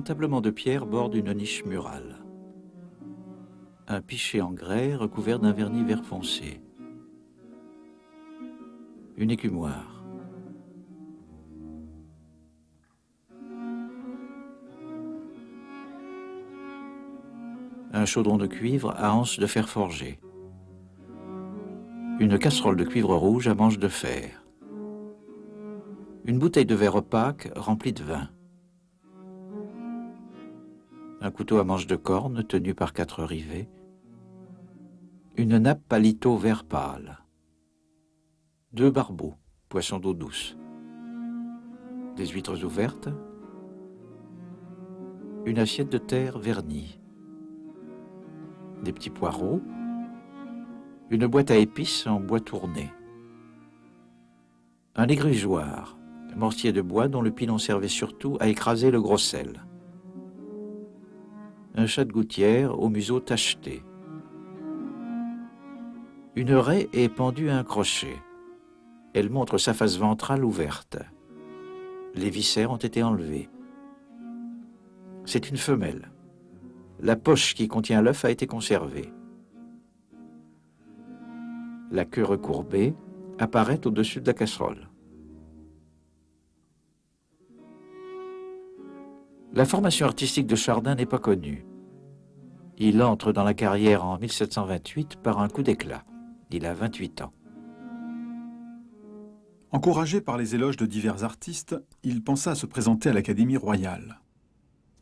entablement de pierre borde une niche murale. Un pichet en grès recouvert d'un vernis vert foncé. Une écumoire. Un chaudron de cuivre à anse de fer forgé. Une casserole de cuivre rouge à manche de fer. Une bouteille de verre opaque remplie de vin. Un couteau à manche de corne tenu par 4 rivets. Une nappe palito vert pâle. 2 barbeaux, poissons d'eau douce. Des huîtres ouvertes. Une assiette de terre vernie. Des petits poireaux. Une boîte à épices en bois tourné. Un égrugeoir, mortier de bois dont le pilon servait surtout à écraser le gros sel. Un chat de gouttière au museau tacheté. Une raie est pendue à un crochet. Elle montre sa face ventrale ouverte. Les viscères ont été enlevés. C'est une femelle. La poche qui contient l'œuf a été conservée. La queue recourbée apparaît au-dessus de la casserole. La formation artistique de Chardin n'est pas connue. Il entre dans la carrière en 1728 par un coup d'éclat. Il a 28 ans. Encouragé par les éloges de divers artistes, il pensa à se présenter à l'Académie royale.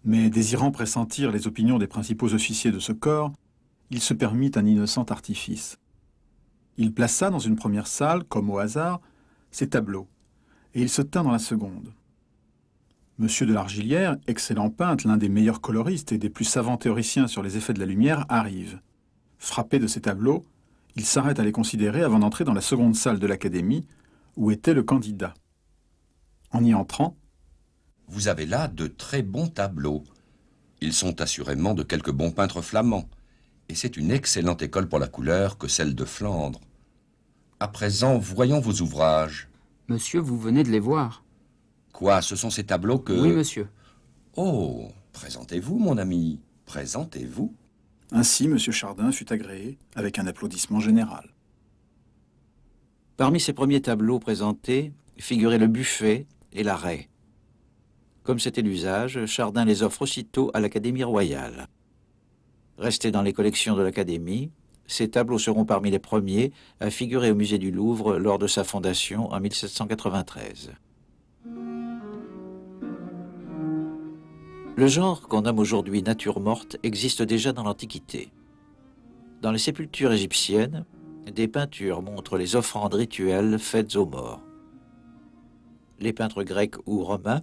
Mais désirant pressentir les opinions des principaux officiers de ce corps, il se permit un innocent artifice. Il plaça dans une première salle, comme au hasard, ses tableaux, et il se tint dans la seconde. Monsieur de l'Argillière, excellent peintre, l'un des meilleurs coloristes et des plus savants théoriciens sur les effets de la lumière, arrive. Frappé de ces tableaux, il s'arrête à les considérer avant d'entrer dans la seconde salle de l'Académie, où était le candidat. En y entrant, « Vous avez là de très bons tableaux. Ils sont assurément de quelques bons peintres flamands, et c'est une excellente école pour la couleur que celle de Flandre. À présent, voyons vos ouvrages. » Monsieur, vous venez de les voir. Quoi, ce sont ces tableaux que... Oui, monsieur. Oh, présentez-vous, mon ami, présentez-vous. ainsi M. Chardin fut agréé avec un applaudissement général. Parmi ses premiers tableaux présentés figuraient le buffet et la raie. Comme c'était l'usage, Chardin les offre aussitôt à l'Académie royale. Restés dans les collections de l'Académie, ces tableaux seront parmi les premiers à figurer au musée du Louvre lors de sa fondation en 1793. Le genre qu'on nomme aujourd'hui nature morte existe déjà dans l'Antiquité. Dans les sépultures égyptiennes, des peintures montrent les offrandes rituelles faites aux morts. Les peintres grecs ou romains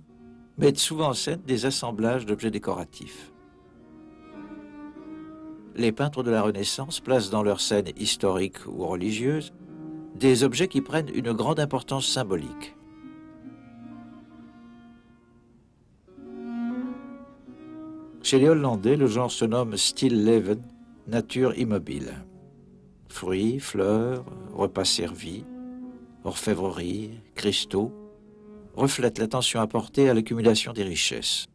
mettent souvent en scène des assemblages d'objets décoratifs. Les peintres de la Renaissance placent dans leurs scènes historiques ou religieuses des objets qui prennent une grande importance symbolique. Chez les Hollandais, le genre se nomme stillleven, nature immobile. Fruits, fleurs, repas servis, orfèvrerie, cristaux, reflètent l'attention apportée à l'accumulation des richesses.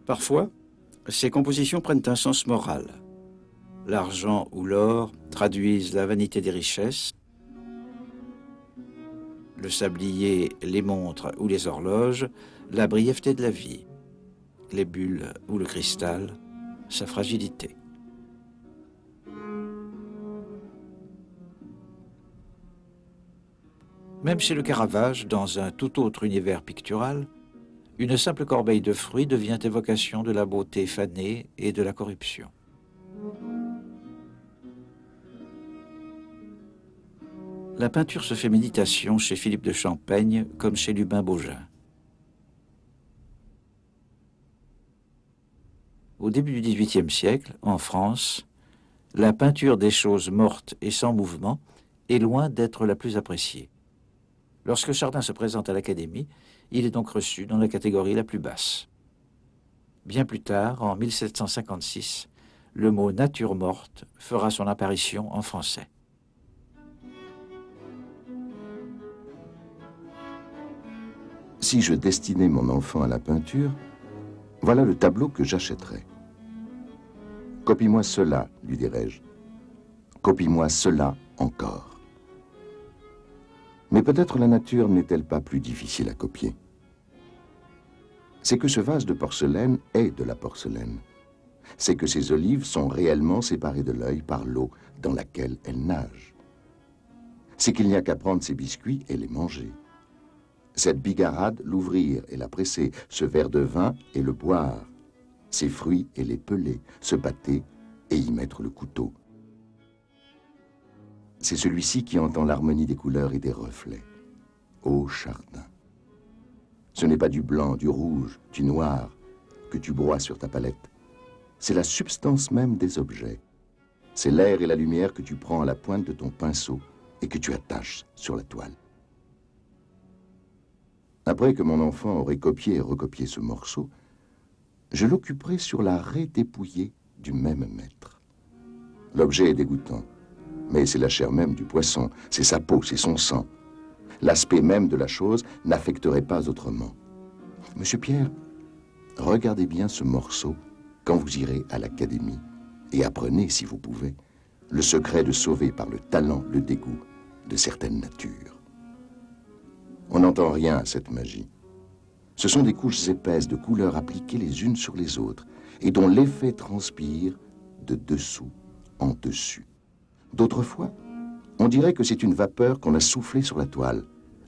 Parfois, ces compositions prennent un sens moral. L'argent ou l'or traduisent la vanité des richesses, le sablier, les montres ou les horloges, la brièveté de la vie, les bulles ou le cristal, sa fragilité. Même chez le Caravage, dans un tout autre univers pictural, une simple corbeille de fruits devient évocation de la beauté fanée et de la corruption. La peinture se fait méditation chez Philippe de Champaigne comme chez Lubin Baugin. Au début du XVIIIe siècle, en France, la peinture des choses mortes et sans mouvement est loin d'être la plus appréciée. Lorsque Chardin se présente à l'Académie, il est donc reçu dans la catégorie la plus basse. Bien plus tard, en 1756, le mot « nature morte » fera son apparition en français. Si je destinais mon enfant à la peinture, voilà le tableau que j'achèterais. Copie-moi cela, lui dirais-je. Copie-moi cela encore. Mais peut-être la nature n'est-elle pas plus difficile à copier. C'est que ce vase de porcelaine est de la porcelaine. C'est que ces olives sont réellement séparées de l'œil par l'eau dans laquelle elles nagent. C'est qu'il n'y a qu'à prendre ces biscuits et les manger. Cette bigarade, l'ouvrir et la presser, ce verre de vin et le boire, ces fruits et les peler, ce pâté et y mettre le couteau. C'est celui-ci qui entend l'harmonie des couleurs et des reflets. Ô Chardin, ce n'est pas du blanc, du rouge, du noir que tu broies sur ta palette. C'est la substance même des objets. C'est l'air et la lumière que tu prends à la pointe de ton pinceau et que tu attaches sur la toile. Après que mon enfant aurait copié et recopié ce morceau, je l'occuperai sur la raie dépouillée du même maître. L'objet est dégoûtant, mais c'est la chair même du poisson, c'est sa peau, c'est son sang. L'aspect même de la chose n'affecterait pas autrement. Monsieur Pierre, regardez bien ce morceau quand vous irez à l'académie et apprenez, si vous pouvez, le secret de sauver par le talent le dégoût de certaines natures. On n'entend rien à cette magie. Ce sont des couches épaisses de couleurs appliquées les unes sur les autres et dont l'effet transpire de dessous en dessus. D'autres fois, on dirait que c'est une vapeur qu'on a soufflée sur la toile.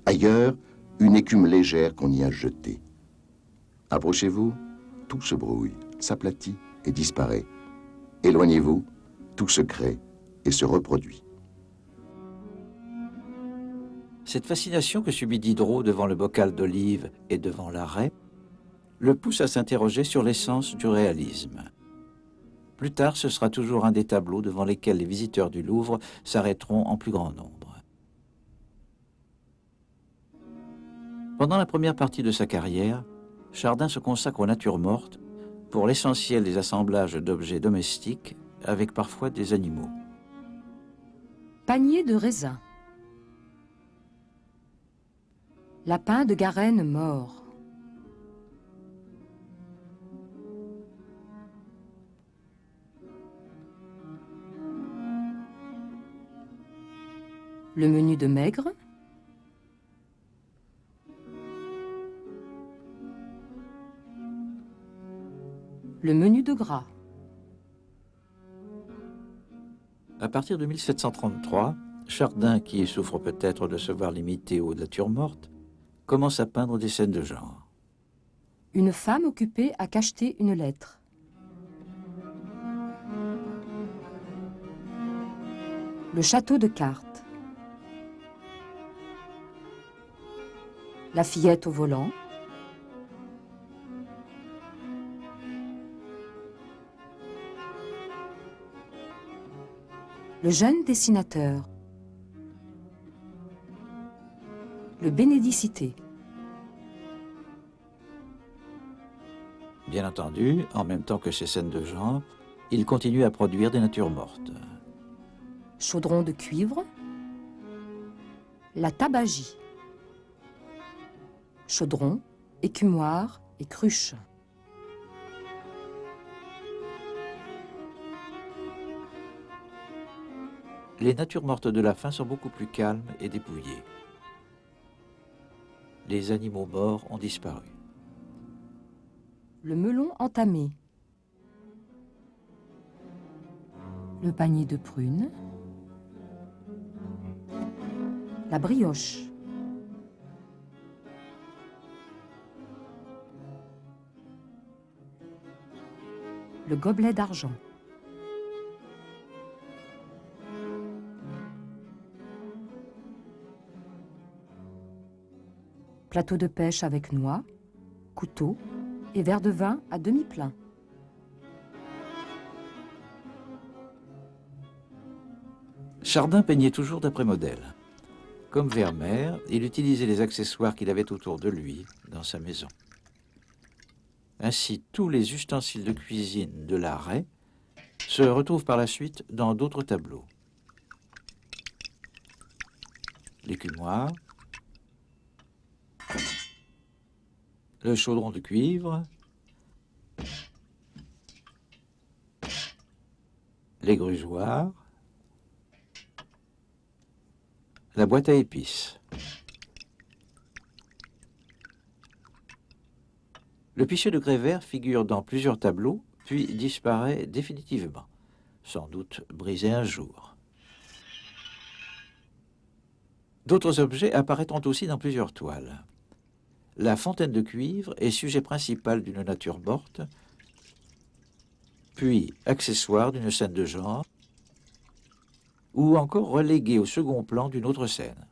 Ailleurs, une écume légère qu'on y a jetée. Approchez-vous, tout se brouille, s'aplatit et disparaît. Éloignez-vous, tout se crée et se reproduit. Cette fascination que subit Diderot devant le bocal d'olive et devant la raie le pousse à s'interroger sur l'essence du réalisme. Plus tard, ce sera toujours un des tableaux devant lesquels les visiteurs du Louvre s'arrêteront en plus grand nombre. Pendant la première partie de sa carrière, Chardin se consacre aux natures mortes pour l'essentiel des assemblages d'objets domestiques avec parfois des animaux. Panier de raisin. Lapin de Garenne mort. Le menu de maigre. Le menu de gras. À partir de 1733, Chardin, qui souffre peut-être de se voir limité aux natures mortes, commence à peindre des scènes de genre. Une femme occupée à cacheter une lettre. Le château de cartes. La fillette au volant. Le jeune dessinateur. Le bénédicité. Bien entendu, en même temps que ces scènes de genre, il continue à produire des natures mortes. Chaudron de cuivre. La tabagie. Chaudron, écumoire et cruche. Les natures mortes de la fin sont beaucoup plus calmes et dépouillées. Les animaux morts ont disparu. Le melon entamé. Le panier de prunes. La brioche. Le gobelet d'argent. Plateau de pêche avec noix, couteau et verre de vin à demi plein. Chardin peignait toujours d'après modèle. Comme Vermeer, il utilisait les accessoires qu'il avait autour de lui dans sa maison. Ainsi, tous les ustensiles de cuisine de la raie se retrouvent par la suite dans d'autres tableaux. L'écumoire, le chaudron de cuivre, les grugeoirs, la boîte à épices. Le pichet de grès vert figure dans plusieurs tableaux, puis disparaît définitivement, sans doute brisé un jour. D'autres objets apparaîtront aussi dans plusieurs toiles. La fontaine de cuivre est sujet principal d'une nature morte, puis accessoire d'une scène de genre, ou encore relégué au second plan d'une autre scène.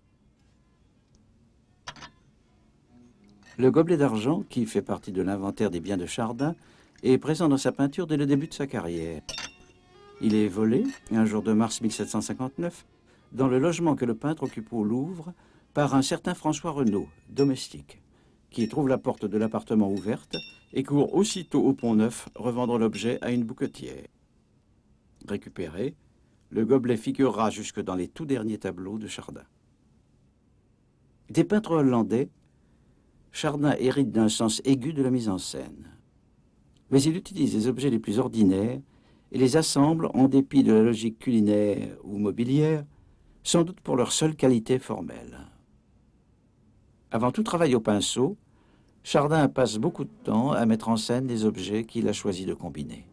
Le gobelet d'argent, qui fait partie de l'inventaire des biens de Chardin, est présent dans sa peinture dès le début de sa carrière. Il est volé, un jour de mars 1759, dans le logement que le peintre occupe au Louvre, par un certain François Renaud, domestique, qui trouve la porte de l'appartement ouverte et court aussitôt au Pont-Neuf, revendre l'objet à une bouquetière. Récupéré, le gobelet figurera jusque dans les tout derniers tableaux de Chardin. Des peintres hollandais, Chardin hérite d'un sens aigu de la mise en scène. Mais il utilise les objets les plus ordinaires et les assemble en dépit de la logique culinaire ou mobilière, sans doute pour leur seule qualité formelle. Avant tout travail au pinceau, Chardin passe beaucoup de temps à mettre en scène les objets qu'il a choisi de combiner.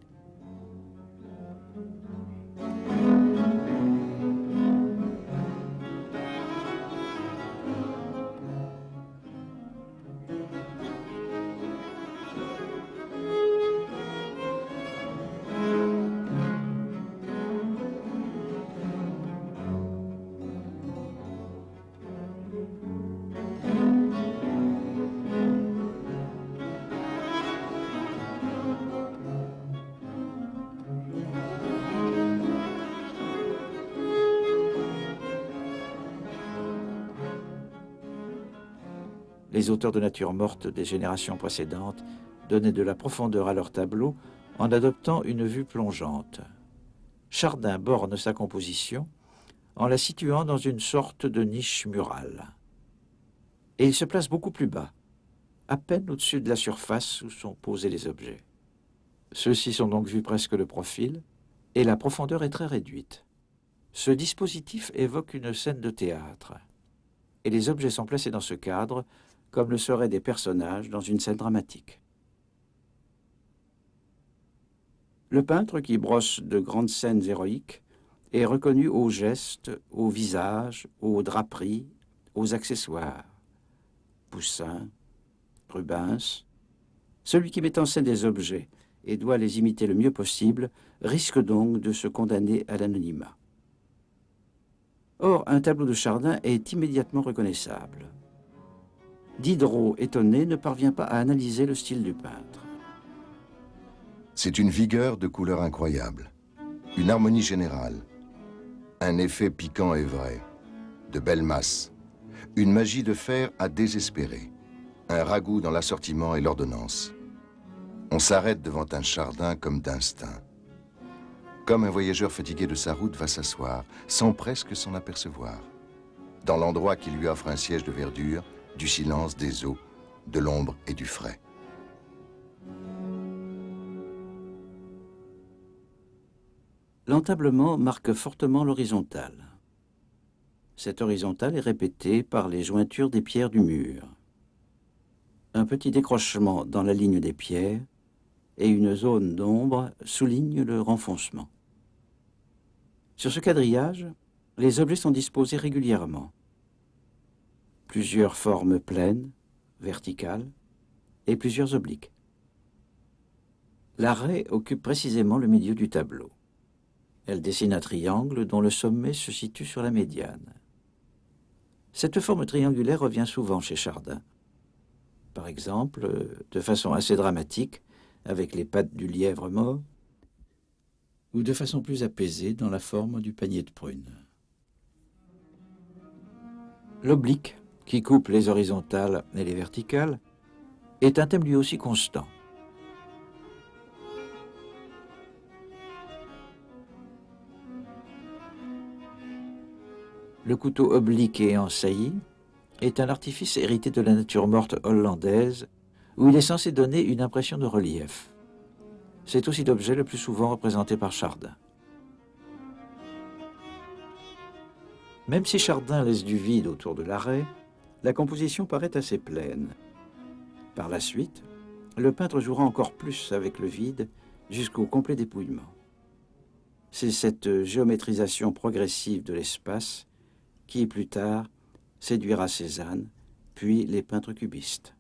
Les auteurs de nature morte des générations précédentes donnaient de la profondeur à leurs tableaux en adoptant une vue plongeante. Chardin borne sa composition en la situant dans une sorte de niche murale. Et il se place beaucoup plus bas, à peine au-dessus de la surface où sont posés les objets. Ceux-ci sont donc vus presque de profil, et la profondeur est très réduite. Ce dispositif évoque une scène de théâtre, et les objets sont placés dans ce cadre comme le seraient des personnages dans une scène dramatique. Le peintre qui brosse de grandes scènes héroïques est reconnu aux gestes, aux visages, aux draperies, aux accessoires. Poussin, Rubens. Celui qui met en scène des objets et doit les imiter le mieux possible risque donc de se condamner à l'anonymat. Or, un tableau de Chardin est immédiatement reconnaissable. Diderot, étonné, ne parvient pas à analyser le style du peintre. C'est une vigueur de couleur incroyable, une harmonie générale, un effet piquant et vrai, de belles masses, une magie de fer à désespérer, un ragoût dans l'assortiment et l'ordonnance. On s'arrête devant un Chardin comme d'instinct. Comme un voyageur fatigué de sa route va s'asseoir, sans presque s'en apercevoir, dans l'endroit qui lui offre un siège de verdure, du silence, des eaux, de l'ombre et du frais. L'entablement marque fortement l'horizontale. Cette horizontale est répétée par les jointures des pierres du mur. Un petit décrochement dans la ligne des pierres et une zone d'ombre soulignent le renfoncement. Sur ce quadrillage, les objets sont disposés régulièrement. Plusieurs formes pleines, verticales, et plusieurs obliques. La raie occupe précisément le milieu du tableau. Elle dessine un triangle dont le sommet se situe sur la médiane. Cette forme triangulaire revient souvent chez Chardin. Par exemple, de façon assez dramatique, avec les pattes du lièvre mort, ou de façon plus apaisée dans la forme du panier de prunes. L'oblique, qui coupe les horizontales et les verticales, est un thème lui aussi constant. Le couteau oblique et en saillie est un artifice hérité de la nature morte hollandaise, où il est censé donner une impression de relief. C'est aussi l'objet le plus souvent représenté par Chardin. Même si Chardin laisse du vide autour de l'arrêt, la composition paraît assez pleine. Par la suite, le peintre jouera encore plus avec le vide jusqu'au complet dépouillement. C'est cette géométrisation progressive de l'espace qui, plus tard, séduira Cézanne, puis les peintres cubistes.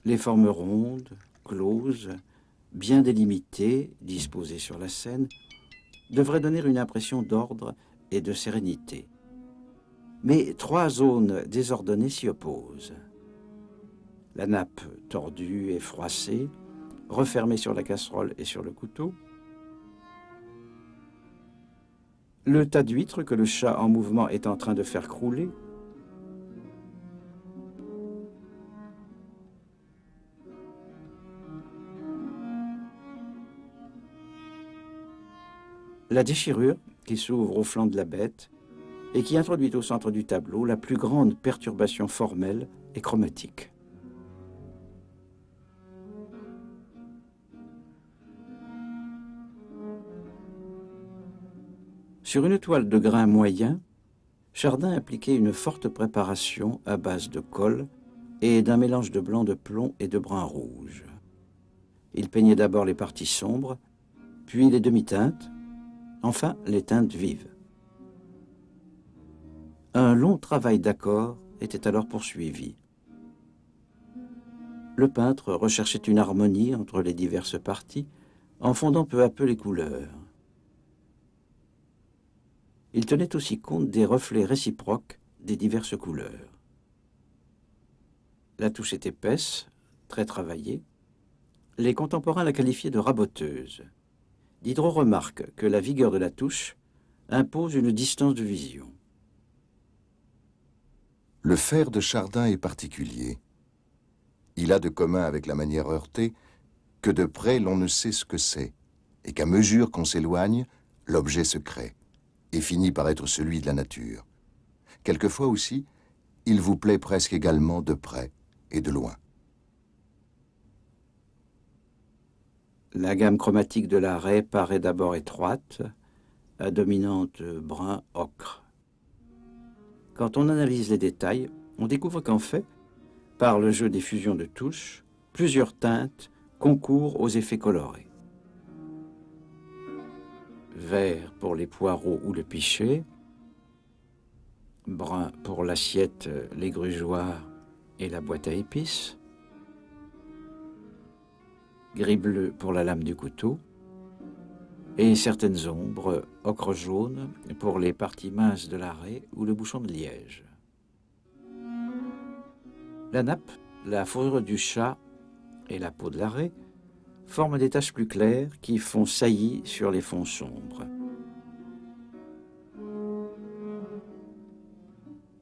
Les formes rondes, closes, bien délimitées, disposées sur la scène, devraient donner une impression d'ordre et de sérénité. Mais trois zones désordonnées s'y opposent. La nappe tordue et froissée, refermée sur la casserole et sur le couteau. Le tas d'huîtres que le chat en mouvement est en train de faire crouler. La déchirure qui s'ouvre au flanc de la bête et qui introduit au centre du tableau la plus grande perturbation formelle et chromatique. Sur une toile de grain moyen, Chardin appliquait une forte préparation à base de colle et d'un mélange de blanc de plomb et de brun rouge. Il peignait d'abord les parties sombres, puis les demi-teintes, enfin les teintes vives. Un long travail d'accord était alors poursuivi. Le peintre recherchait une harmonie entre les diverses parties en fondant peu à peu les couleurs. Il tenait aussi compte des reflets réciproques des diverses couleurs. La touche est épaisse, très travaillée. Les contemporains la qualifiaient de raboteuse. Diderot remarque que la vigueur de la touche impose une distance de vision. Le faire de Chardin est particulier. Il a de commun avec la manière heurtée que de près l'on ne sait ce que c'est, et qu'à mesure qu'on s'éloigne, l'objet se crée et finit par être celui de la nature. Quelquefois aussi, il vous plaît presque également de près et de loin. La gamme chromatique de l'arrêt paraît d'abord étroite, à dominante brun-ocre. Quand on analyse les détails, on découvre qu'en fait, par le jeu des fusions de touches, plusieurs teintes concourent aux effets colorés. Vert pour les poireaux ou le pichet, brun pour l'assiette, les grugeoirs et la boîte à épices, gris-bleu pour la lame du couteau, et certaines ombres, ocre jaune, pour les parties minces de l'arrêt ou le bouchon de liège. La nappe, la fourrure du chat et la peau de l'arrêt forment des taches plus claires qui font saillie sur les fonds sombres.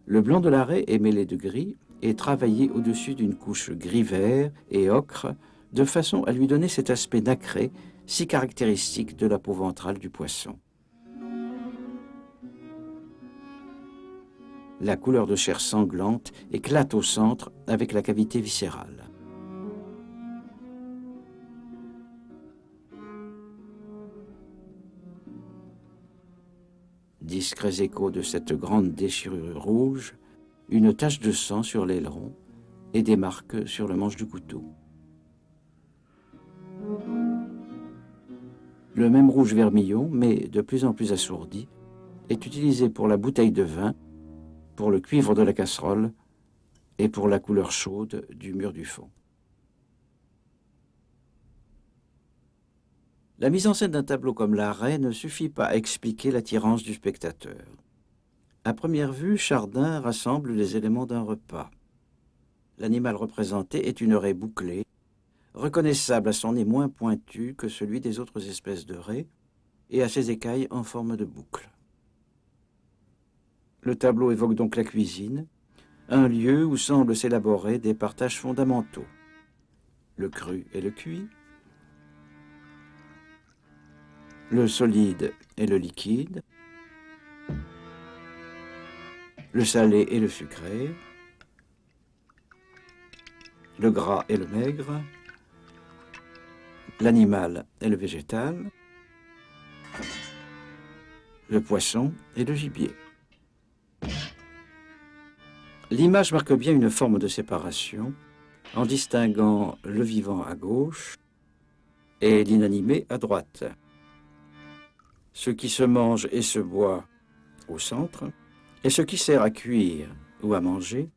Le blanc de l'arrêt est mêlé de gris et travaillé au-dessus d'une couche gris-vert et ocre de façon à lui donner cet aspect nacré si caractéristique de la peau ventrale du poisson. La couleur de chair sanglante éclate au centre avec la cavité viscérale. Discrets échos de cette grande déchirure rouge, une tache de sang sur l'aileron et des marques sur le manche du couteau. Le même rouge vermillon, mais de plus en plus assourdi, est utilisé pour la bouteille de vin, pour le cuivre de la casserole et pour la couleur chaude du mur du fond. La mise en scène d'un tableau comme l'arrêt ne suffit pas à expliquer l'attirance du spectateur. À première vue, Chardin rassemble les éléments d'un repas. L'animal représenté est une raie bouclée, reconnaissable à son nez moins pointu que celui des autres espèces de raies et à ses écailles en forme de boucle. Le tableau évoque donc la cuisine, un lieu où semblent s'élaborer des partages fondamentaux. Le cru et le cuit, le solide et le liquide, le salé et le sucré, le gras et le maigre, l'animal et le végétal, le poisson et le gibier. L'image marque bien une forme de séparation en distinguant le vivant à gauche et l'inanimé à droite. Ce qui se mange et se boit au centre et ce qui sert à cuire ou à manger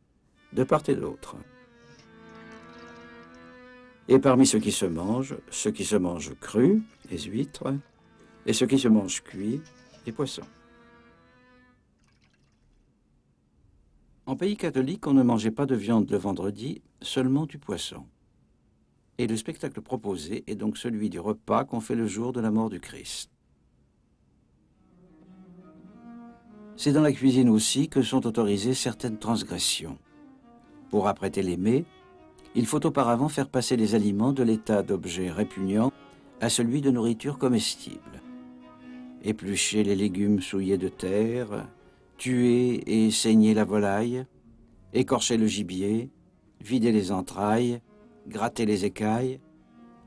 de part et d'autre. Et parmi ceux qui se mangent crus, les huîtres, et ceux qui se mangent cuits, les poissons. En pays catholique, on ne mangeait pas de viande le vendredi, seulement du poisson. Et le spectacle proposé est donc celui du repas qu'on fait le jour de la mort du Christ. C'est dans la cuisine aussi que sont autorisées certaines transgressions. Pour apprêter les mets, il faut auparavant faire passer les aliments de l'état d'objets répugnants à celui de nourriture comestible. Éplucher les légumes souillés de terre, tuer et saigner la volaille, écorcher le gibier, vider les entrailles, gratter les écailles,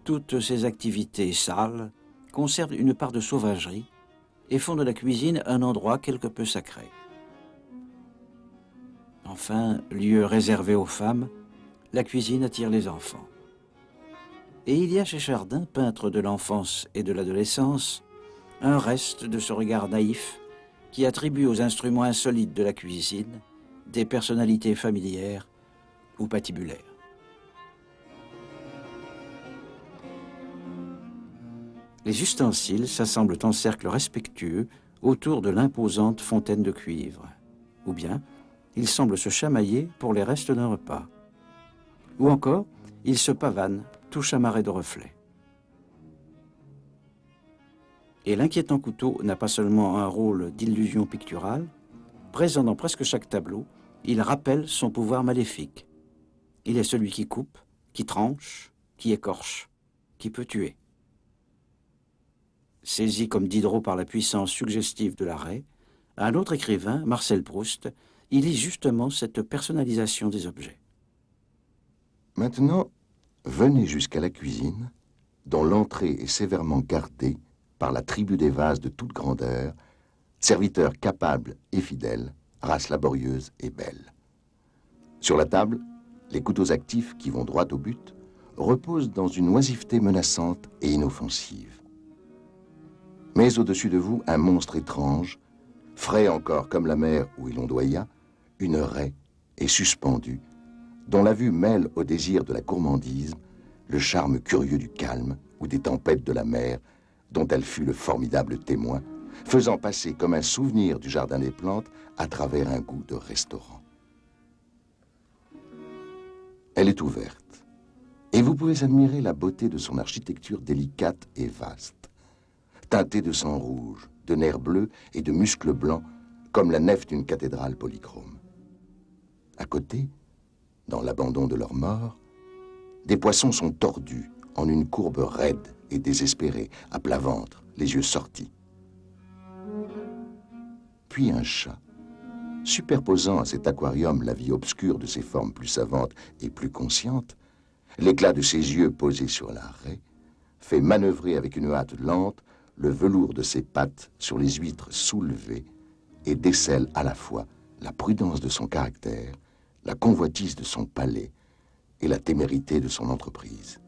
toutes ces activités sales conservent une part de sauvagerie et font de la cuisine un endroit quelque peu sacré. Enfin, lieu réservé aux femmes, la cuisine attire les enfants. Et il y a chez Chardin, peintre de l'enfance et de l'adolescence, un reste de ce regard naïf qui attribue aux instruments insolites de la cuisine des personnalités familières ou patibulaires. Les ustensiles s'assemblent en cercle respectueux autour de l'imposante fontaine de cuivre. Ou bien, ils semblent se chamailler pour les restes d'un repas. Ou encore, ils se pavanent, tout chamarrés de reflets. Et l'inquiétant couteau n'a pas seulement un rôle d'illusion picturale. Présent dans presque chaque tableau, il rappelle son pouvoir maléfique. Il est celui qui coupe, qui tranche, qui écorche, qui peut tuer. Saisi comme Diderot par la puissance suggestive de la raie, un autre écrivain, Marcel Proust, illustre justement cette personnalisation des objets. Maintenant, venez jusqu'à la cuisine, dont l'entrée est sévèrement gardée par la tribu des vases de toute grandeur, serviteurs capables et fidèles, race laborieuse et belle. Sur la table, les couteaux actifs qui vont droit au but reposent dans une oisiveté menaçante et inoffensive. Mais au-dessus de vous, un monstre étrange, frais encore comme la mer où il ondoya, une raie est suspendue, dont la vue mêle au désir de la gourmandise le charme curieux du calme ou des tempêtes de la mer, dont elle fut le formidable témoin, faisant passer comme un souvenir du jardin des plantes à travers un goût de restaurant. Elle est ouverte, et vous pouvez admirer la beauté de son architecture délicate et vaste, teintée de sang rouge, de nerfs bleus et de muscles blancs, comme la nef d'une cathédrale polychrome. À côté, dans l'abandon de leur mort, des poissons sont tordus en une courbe raide et désespérée, à plat ventre, les yeux sortis. Puis un chat, superposant à cet aquarium la vie obscure de ses formes plus savantes et plus conscientes, l'éclat de ses yeux posés sur la raie, fait manœuvrer avec une hâte lente le velours de ses pattes sur les huîtres soulevées et décèle à la fois la prudence de son caractère, la convoitise de son palais et la témérité de son entreprise.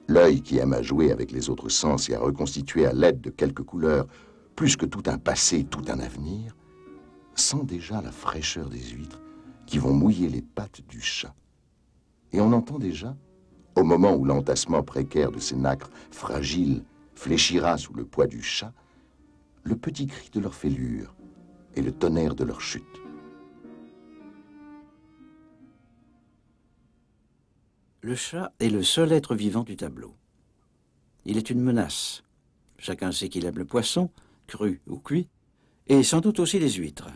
L'œil qui aime à jouer avec les autres sens et à reconstituer à l'aide de quelques couleurs plus que tout un passé, tout un avenir, sent déjà la fraîcheur des huîtres qui vont mouiller les pattes du chat. Et on entend déjà, au moment où l'entassement précaire de ces nacres fragiles fléchira sous le poids du chat, le petit cri de leur fêlure et le tonnerre de leur chute. Le chat est le seul être vivant du tableau. Il est une menace. Chacun sait qu'il aime le poisson, cru ou cuit, et sans doute aussi les huîtres.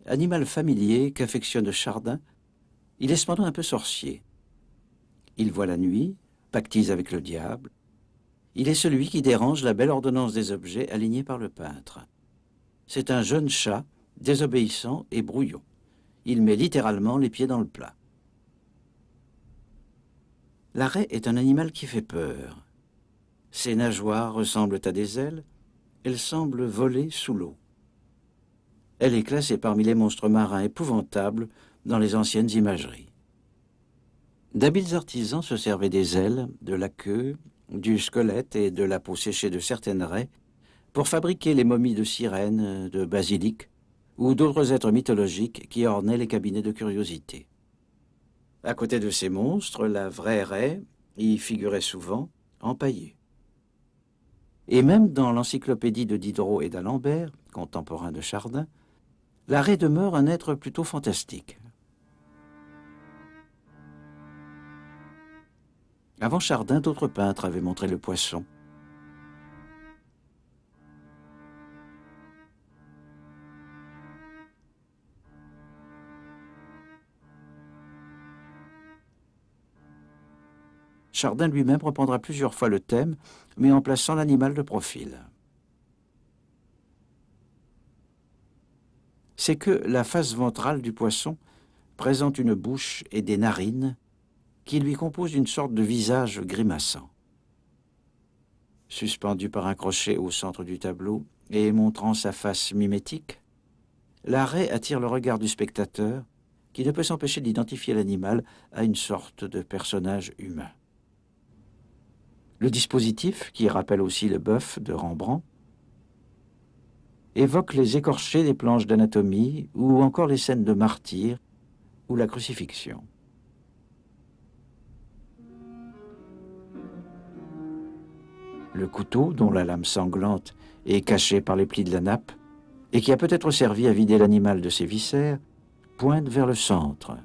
Animal familier qu'affectionne Chardin, il est cependant un peu sorcier. Il voit la nuit, pactise avec le diable. Il est celui qui dérange la belle ordonnance des objets alignés par le peintre. C'est un jeune chat, désobéissant et brouillon. Il met littéralement les pieds dans le plat. La raie est un animal qui fait peur. Ses nageoires ressemblent à des ailes. Elle semble voler sous l'eau. Elle est classée parmi les monstres marins épouvantables dans les anciennes imageries. D'habiles artisans se servaient des ailes, de la queue, du squelette et de la peau séchée de certaines raies pour fabriquer les momies de sirènes, de basiliques ou d'autres êtres mythologiques qui ornaient les cabinets de curiosité. À côté de ces monstres, la vraie raie y figurait souvent, empaillée. Et même dans l'encyclopédie de Diderot et d'Alembert, contemporain de Chardin, la raie demeure un être plutôt fantastique. Avant Chardin, d'autres peintres avaient montré le poisson. Chardin lui-même reprendra plusieurs fois le thème, mais en plaçant l'animal de profil. C'est que la face ventrale du poisson présente une bouche et des narines qui lui composent une sorte de visage grimaçant. Suspendu par un crochet au centre du tableau et montrant sa face mimétique, la raie attire le regard du spectateur qui ne peut s'empêcher d'identifier l'animal à une sorte de personnage humain. Le dispositif, qui rappelle aussi le bœuf de Rembrandt, évoque les écorchés des planches d'anatomie ou encore les scènes de martyrs ou la crucifixion. Le couteau, dont la lame sanglante est cachée par les plis de la nappe et qui a peut-être servi à vider l'animal de ses viscères, pointe vers le centre,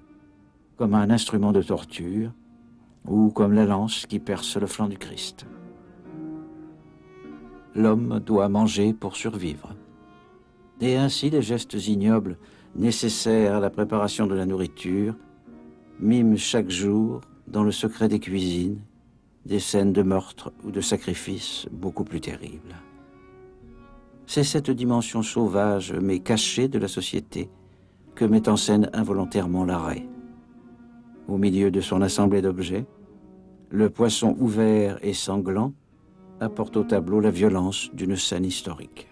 comme un instrument de torture ou comme la lance qui perce le flanc du Christ. L'homme doit manger pour survivre. Et ainsi les gestes ignobles nécessaires à la préparation de la nourriture miment chaque jour, dans le secret des cuisines, des scènes de meurtre ou de sacrifice beaucoup plus terribles. C'est cette dimension sauvage mais cachée de la société que met en scène involontairement la raie. Au milieu de son assemblée d'objets, le poisson ouvert et sanglant apporte au tableau la violence d'une scène historique.